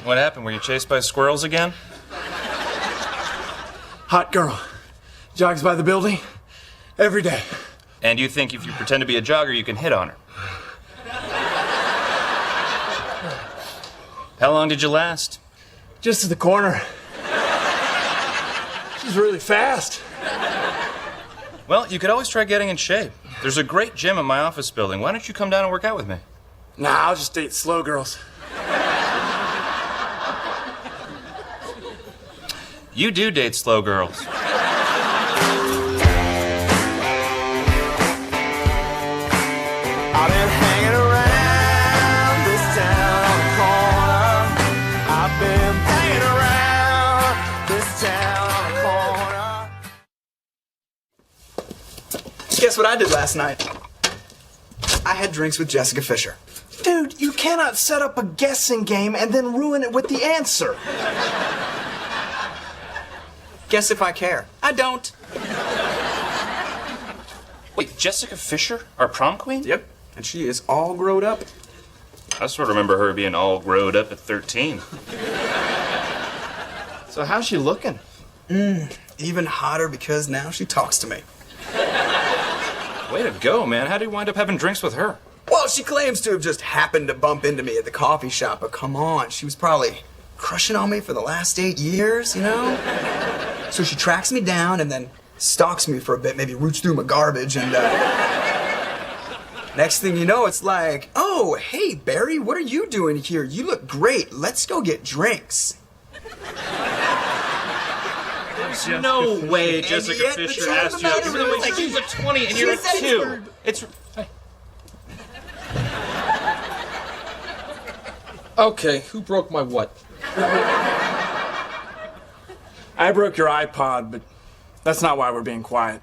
What happened? Were you chased by squirrels again? Hot girl. Jogs by the building every day. And you think if you pretend to be a jogger, you can hit on her? How long did you last? Just to the corner. She's really fast. Well, you could always try getting in shape. There's a great gym in my office building. Why don't you come down and work out with me? Nah, I'll just date slow girls. You do date slow girls. I've been hanging around this town on the corner. I've been hanging around this town on the corner. Guess what I did last night? I had drinks with Jessica Fisher. Dude, you cannot set up a guessing game and then ruin it with the answer. Guess if I care. I don't. Wait, Jessica Fisher, our prom queen? Yep, and she is all grown up. I sort of remember her being all growed up at 13. So how's she looking? Even hotter because now she talks to me. Way to go, man. How did you wind up having drinks with her? Well, she claims to have just happened to bump into me at the coffee shop, but come on, she was probably crushing on me for the last 8 years, you know? So she tracks me down and then stalks me for a bit, maybe roots through my garbage, and next thing you know, it's like, oh, hey, Barry, what are you doing here? You look great. Let's go get drinks. There's no way Jessica Fisher asked you. Even though she's like 20 and you're like 2. It's... Okay, who broke my what? I broke your iPod, but that's not why we're being quiet.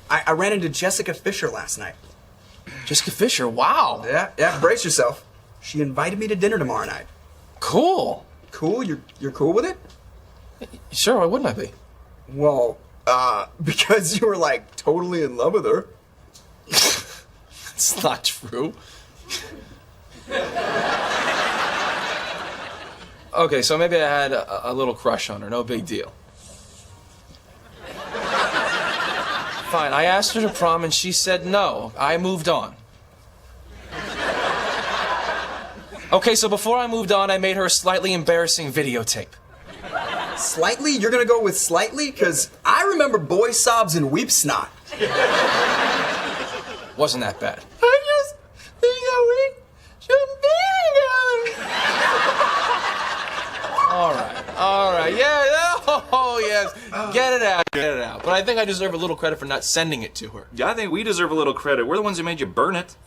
I ran into Jessica Fisher last night. Jessica Fisher, wow. Yeah, brace yourself. She invited me to dinner tomorrow night. Cool. Cool? You're cool with it? Sure, why wouldn't I be? Well, because you were like totally in love with her. It's not true. Okay, so maybe I had a little crush on her, no big deal. Fine, I asked her to prom and she said no. I moved on. Okay, so before I moved on, I made her a slightly embarrassing videotape. Slightly? You're gonna go with slightly? Because I remember boy sobs and weep snot. Wasn't that bad. I just think that we should be together. All right, yeah, oh yes, get it out. But I think I deserve a little credit for not sending it to her. Yeah, I think we deserve a little credit. We're the ones who made you burn it.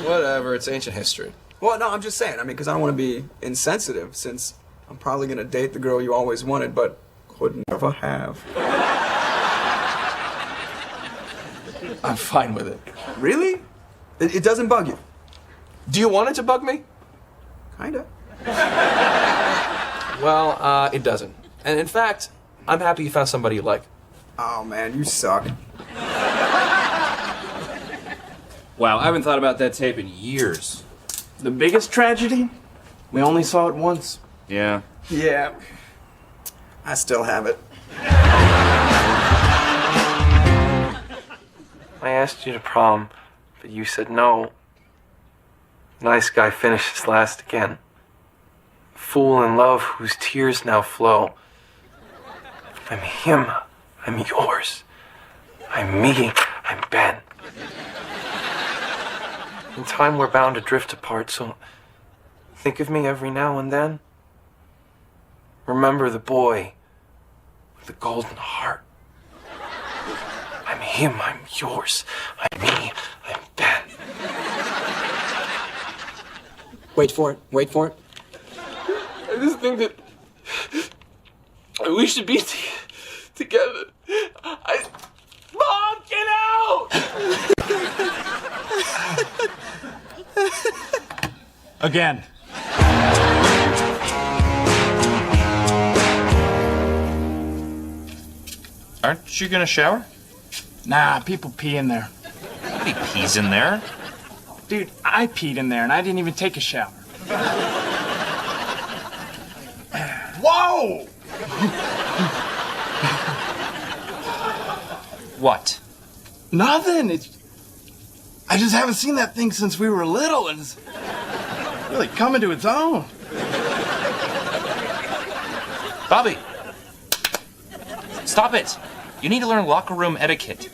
Whatever, it's ancient history. Well, no, I'm just saying. I mean, because I don't want to be insensitive, since I'm probably gonna date the girl you always wanted, but could never have. I'm fine with it. Really? It doesn't bug you? Do you want it to bug me? Kinda. Well, it doesn't. And in fact, I'm happy you found somebody you like. Oh man, you suck. Wow, I haven't thought about that tape in years. The biggest tragedy? We only saw it once. Yeah. Yeah. I still have it. I asked you to prom, but you said no. Nice guy finishes last again. Fool in love whose tears now flow. I'm him, I'm yours. I'm me, I'm Ben. In time we're bound to drift apart, so think of me every now and then. Remember the boy with the golden heart. I'm him, I'm yours. I'm me, I'm Ben. Wait for it. I just think that we should be together. Mom, get out! Again. Aren't you gonna shower? Nah, people pee in there. Nobody pees in there. Dude, I peed in there and I didn't even take a shower. Whoa! What? Nothing. I just haven't seen that thing since we were little, and it's really coming to its own. Bobby! Stop it! You need to learn locker room etiquette.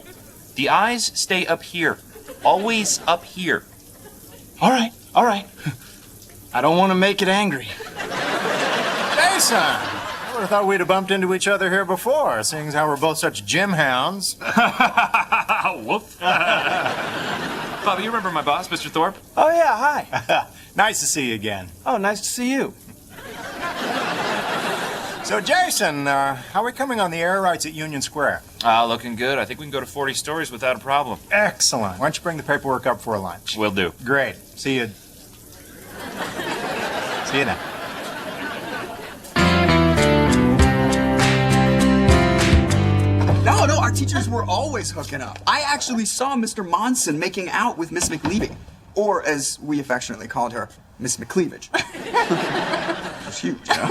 The eyes stay up here. Always up here. All right. I don't want to make it angry. Jason! I would have thought we'd have bumped into each other here before, seeing as how we're both such gym hounds. Whoop. Bobby, you remember my boss, Mr. Thorpe? Oh, yeah, hi. Nice to see you again. Oh, nice to see you. So, Jason, how are we coming on the air rights at Union Square? Looking good. I think we can go to 40 stories without a problem. Excellent. Why don't you bring the paperwork up for lunch? Will do. Great. See you. See you now. No, our teachers were always hooking up. I actually saw Mr. Monson making out with Miss McLeavy. Or, as we affectionately called her, Miss McCleavage. It was huge, you know?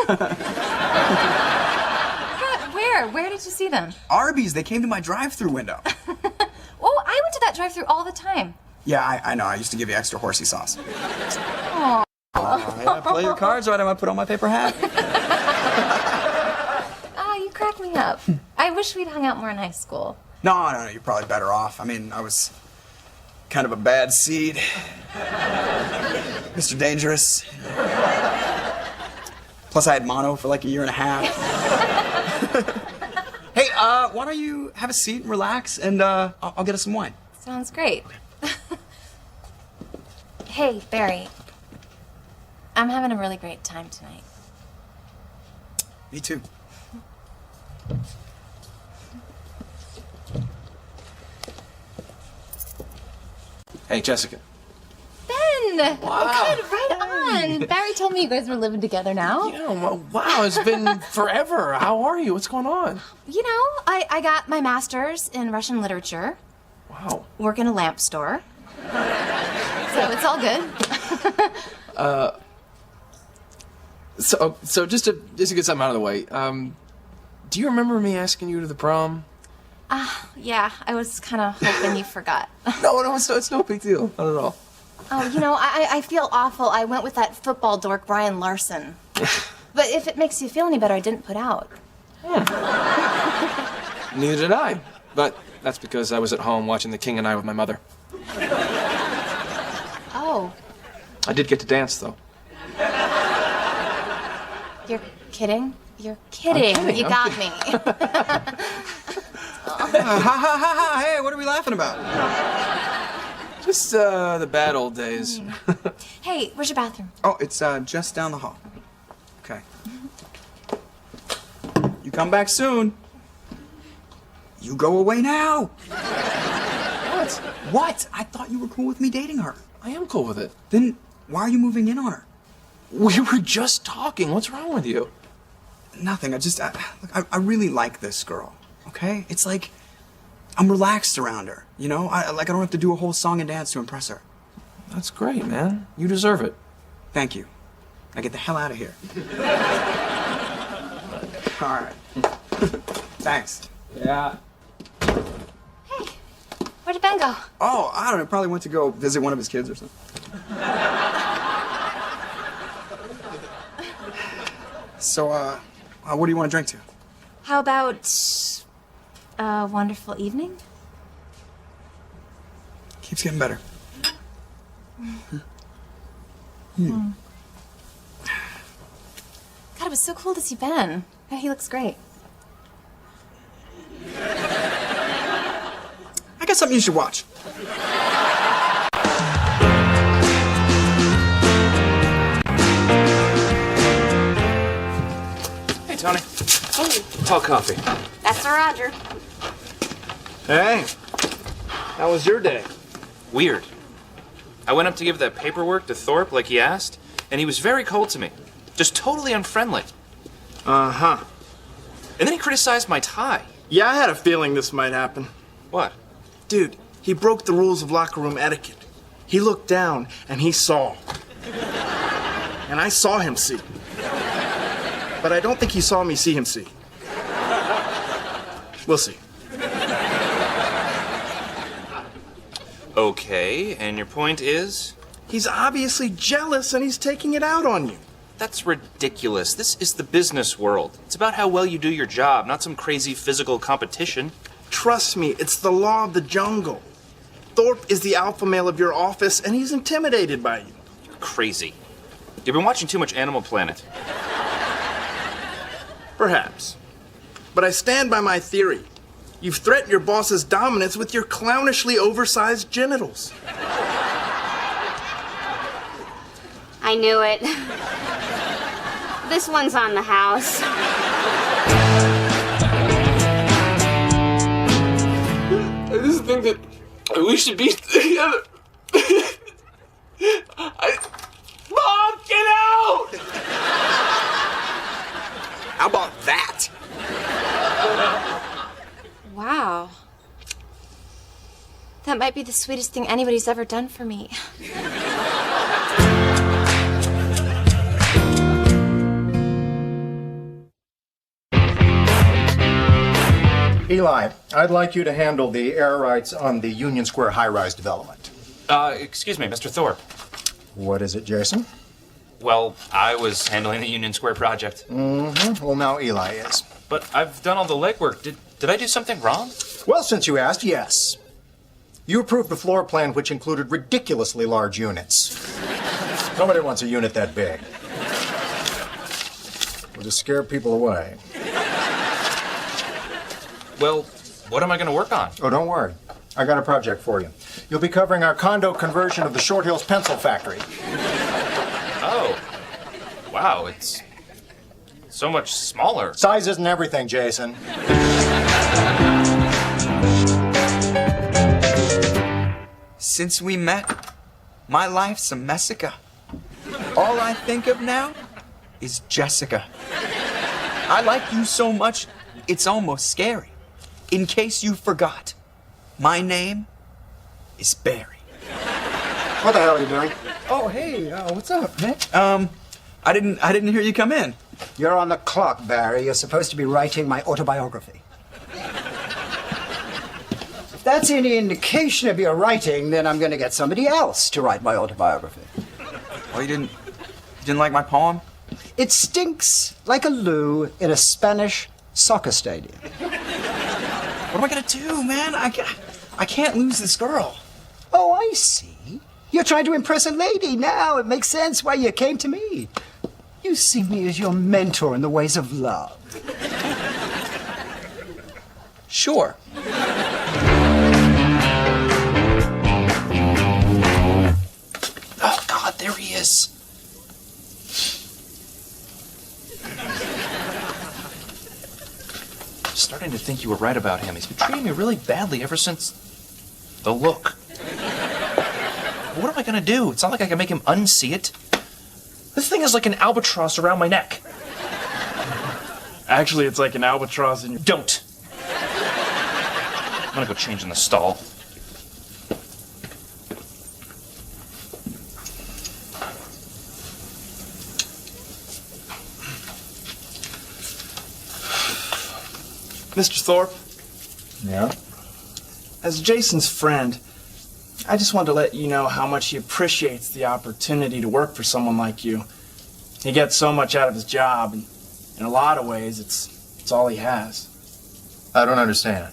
Where did you see them? Arby's, they came to my drive-thru window. Oh, I went to that drive-thru all the time. Yeah, I know. I used to give you extra horsey sauce. Aw. Yeah, play your cards right. I'm gonna put on my paper hat. You crack me up. I wish we'd hung out more in high school. No, you're probably better off. I mean, I was kind of a bad seed. Mr. Dangerous. Plus, I had mono for like a year and a half. Hey, why don't you have a seat and relax, and I'll get us some wine. Sounds great. Hey, Barry. I'm having a really great time tonight. Me too. Hey, Jessica. Ben! Wow. Oh, good, right on. Barry told me you guys were living together now. Yeah, well, wow, it's been forever. How are you? What's going on? You know, I got my master's in Russian literature. Wow. Work in a lamp store. So it's all good. So just to get something out of the way, do you remember me asking you to the prom? Yeah, I was kind of hoping you forgot. No, it's no big deal. Not at all. Oh, you know, I feel awful. I went with that football dork, Brian Larson. But if it makes you feel any better, I didn't put out. Neither did I. But that's because I was at home watching The King and I with my mother. Oh, I did get to dance, though. you're kidding? You're kidding. kidding, You I'm got me. Hey, what are we laughing about? Just the bad old days. Hey, where's your bathroom? Oh, it's just down the hall. Okay. You come back soon. You go away now. What? What? I thought you were cool with me dating her. I am cool with it. Then why are you moving in on her? We were just talking. What's wrong with you? Nothing. Look, I really like this girl. Okay? It's like I'm relaxed around her. You know? I don't have to do a whole song and dance to impress her. That's great, man. You deserve it. Thank you. Now get the hell out of here. All right. Thanks. Yeah. Hey, where'd Ben go? Oh, I don't know. Probably went to go visit one of his kids or something. So, what do you want to drink to? How about a wonderful evening? Keeps getting better. God, it was so cool to see Ben. Yeah, he looks great. I got something you should watch. Hey, Tony. Hey, Tall coffee. that's for Roger. Hey, how was your day? Weird. I went up to give that paperwork to Thorpe like he asked, and he was very cold to me. Just totally unfriendly. Uh-huh. And then he criticized my tie. Yeah, I had a feeling this might happen. What? Dude, he broke the rules of locker room etiquette. He looked down and he saw. And I saw him see. But I don't think he saw me see him see. We'll see. Okay, and your point is? He's obviously jealous and he's taking it out on you. That's ridiculous. This is the business world. It's about how well you do your job, not some crazy physical competition. Trust me, it's the law of the jungle. Thorpe is the alpha male of your office and he's intimidated by you. You're crazy. You've been watching too much Animal Planet. Perhaps. But I stand by my theory. You've threatened your boss's dominance with your clownishly oversized genitals. I knew it. This one's on the house. I just think that we should be together. Mom, get out! How about that? Wow. That might be the sweetest thing anybody's ever done for me. Eli, I'd like you to handle the air rights on the Union Square high-rise development. Excuse me, Mr. Thorpe. What is it, Jason? Well, I was handling the Union Square project. Mm-hmm. Well, now Eli is. But I've done all the legwork. Did I do something wrong? Well, since you asked, yes. You approved a floor plan which included ridiculously large units. Nobody wants a unit that big. It'll just scare people away. Well, what am I going to work on? Oh, don't worry. I got a project for you. You'll be covering our condo conversion of the Short Hills Pencil Factory. Oh. Wow, it's so much smaller. Size isn't everything, Jason. Since we met, my life's a messica. All I think of now is Jessica. I like you so much, it's almost scary. In case you forgot, my name is Barry. What the hell are you doing? Oh, hey, what's up, Nick? I didn't hear you come in. You're on the clock, Barry. You're supposed to be writing my autobiography. If that's any indication of your writing, then I'm going to get somebody else to write my autobiography. Oh, you didn't like my poem? It stinks like a loo in a Spanish soccer stadium. What am I gonna do, man? I can't lose this girl. Oh, I see. You're trying to impress a lady now. It makes sense why you came to me. You see me as your mentor in the ways of love. Sure. Oh, God, there he is. Starting to think you were right about him. He's been treating me really badly ever since the look. What am I gonna do? It's not like I can make him unsee it. This thing is like an albatross around my neck. Actually, it's like an albatross in your... Don't. I'm gonna go change in the stall. Mr. Thorpe, Yeah? as Jason's friend, I just wanted to let you know how much he appreciates the opportunity to work for someone like you. He gets so much out of his job, and in a lot of ways, it's all he has. I don't understand.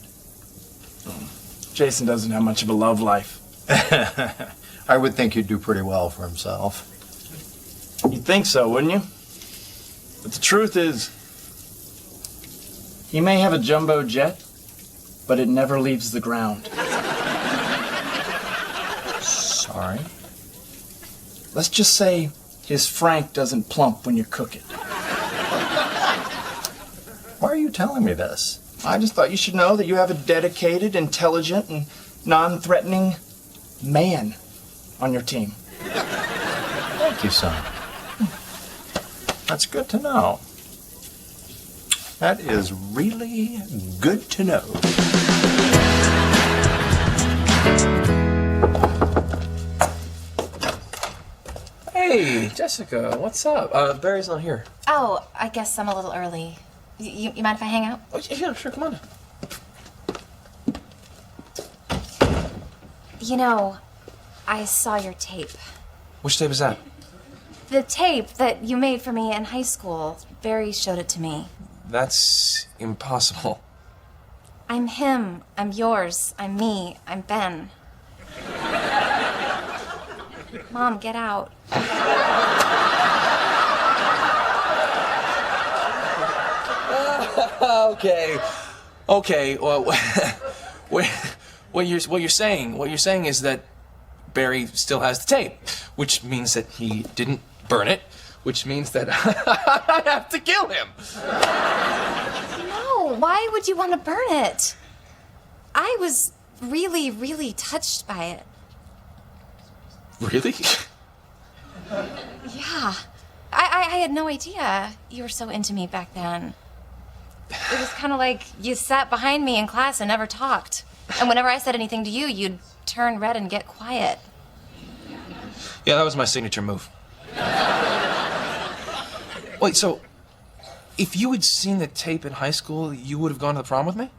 Jason doesn't have much of a love life. I would think he'd do pretty well for himself. You'd think so, wouldn't you? But the truth is, he may have a jumbo jet, but it never leaves the ground. Sorry? Let's just say his Frank doesn't plump when you cook it. Why are you telling me this? I just thought you should know that you have a dedicated, intelligent, and non-threatening man on your team. Thank you, son. That's good to know. That is really good to know. Jessica, what's up? Barry's not here. Oh, I guess I'm a little early. You mind if I hang out? Oh, yeah, sure, come on. You know, I saw your tape. Which tape is that? The tape that you made for me in high school. Barry showed it to me. That's impossible. I'm him. I'm yours. I'm me. I'm Ben. Mom, get out. Okay. Well, what you're saying is that Barry still has the tape, which means that he didn't burn it, which means that I have to kill him. No, why would you want to burn it? I was really, really touched by it. Really? Yeah. I had no idea you were so into me back then. It was kind of like you sat behind me in class and never talked. And whenever I said anything to you, you'd turn red and get quiet. Yeah, that was my signature move. Wait, so if you had seen the tape in high school, you would have gone to the prom with me?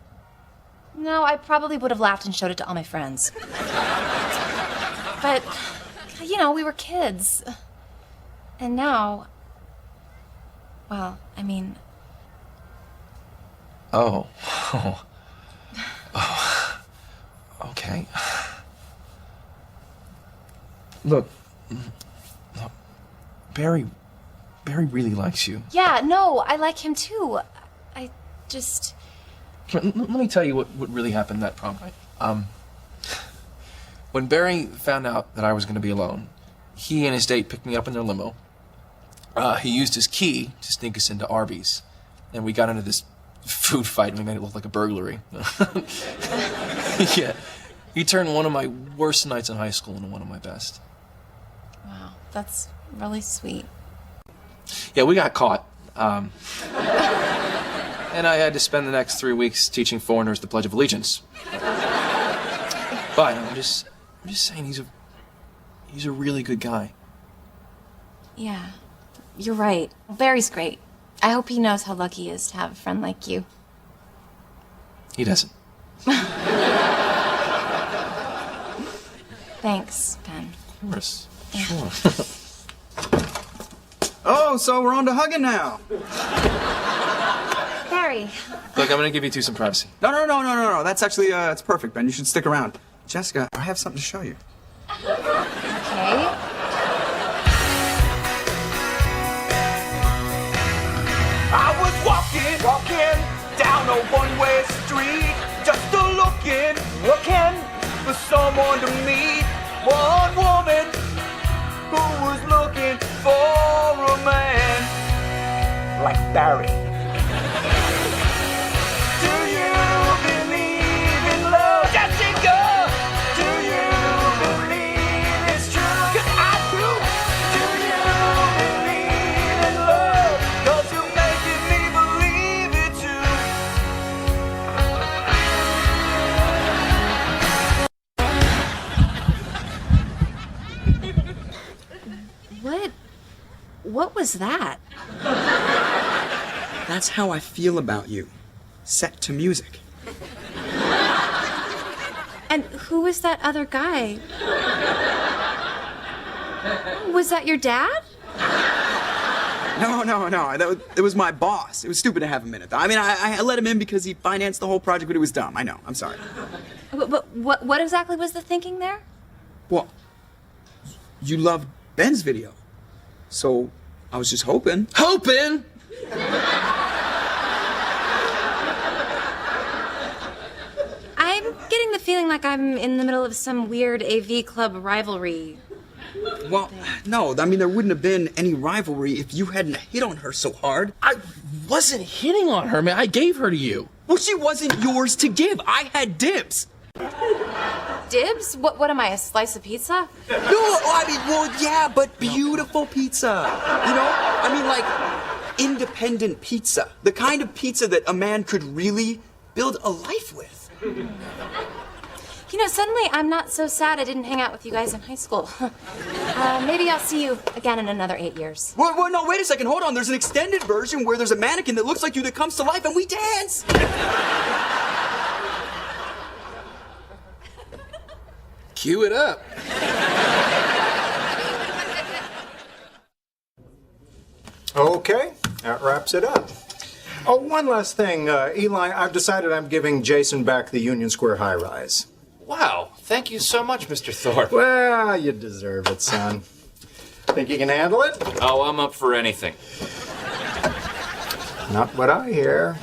No, I probably would have laughed and showed it to all my friends. But, you know, we were kids. And now, well, I mean... Oh. Okay. Look, Barry really likes you. Yeah, no, I like him too. I just... Let me tell you what really happened that prom night. When Barry found out that I was going to be alone, he and his date picked me up in their limo. He used his key to sneak us into Arby's, and we got into this food fight, and we made it look like a burglary. Yeah, he turned one of my worst nights in high school into one of my best. Wow, that's really sweet. Yeah, we got caught. And I had to spend the next 3 weeks teaching foreigners the Pledge of Allegiance. But I'm just saying he's a really good guy. Yeah, you're right. Barry's great. I hope he knows how lucky he is to have a friend like you. He doesn't. Thanks, Ben. Of course. Yeah. Sure. Oh, so we're on to hugging now. Barry. Look, I'm gonna give you two some privacy. No. That's actually, it's perfect, Ben. You should stick around. Jessica, I have something to show you. Okay. I was walking down a one-way street, just looking for someone to meet. One woman who was looking for a man like Barry. Do you believe in love, Jessica? Do you believe it's true? 'Cause I do. Do you believe in love? 'Cause you're making me believe it too. What was that? That's how I feel about you. Set to music. And who was that other guy? Was that your dad? No. It was my boss. It was stupid to have him in it, though. I mean, I let him in because he financed the whole project, but it was dumb. I know. I'm sorry. But what exactly was the thinking there? Well, you loved Ben's video. So I was just hoping. Hoping? I'm getting the feeling like I'm in the middle of some weird AV club rivalry. Well, no, I mean, there wouldn't have been any rivalry if you hadn't hit on her so hard. I wasn't hitting on her, man. I gave her to you. Well, she wasn't yours to give. I had dibs. Dibs? What am I, a slice of pizza? No, I mean, well, yeah, but beautiful pizza. You know? I mean, like, independent pizza. The kind of pizza that a man could really build a life with. You know, suddenly I'm not so sad I didn't hang out with you guys in high school. Maybe I'll see you again in another 8 years. Well, no, wait a second. Hold on. There's an extended version where there's a mannequin that looks like you that comes to life and we dance. Cue it up. Okay, that wraps it up. Oh, one last thing. Eli, I've decided I'm giving Jason back the Union Square high-rise. Wow, thank you so much, Mr. Thorpe. Well, you deserve it, son. Think you can handle it? Oh, I'm up for anything. Not what I hear.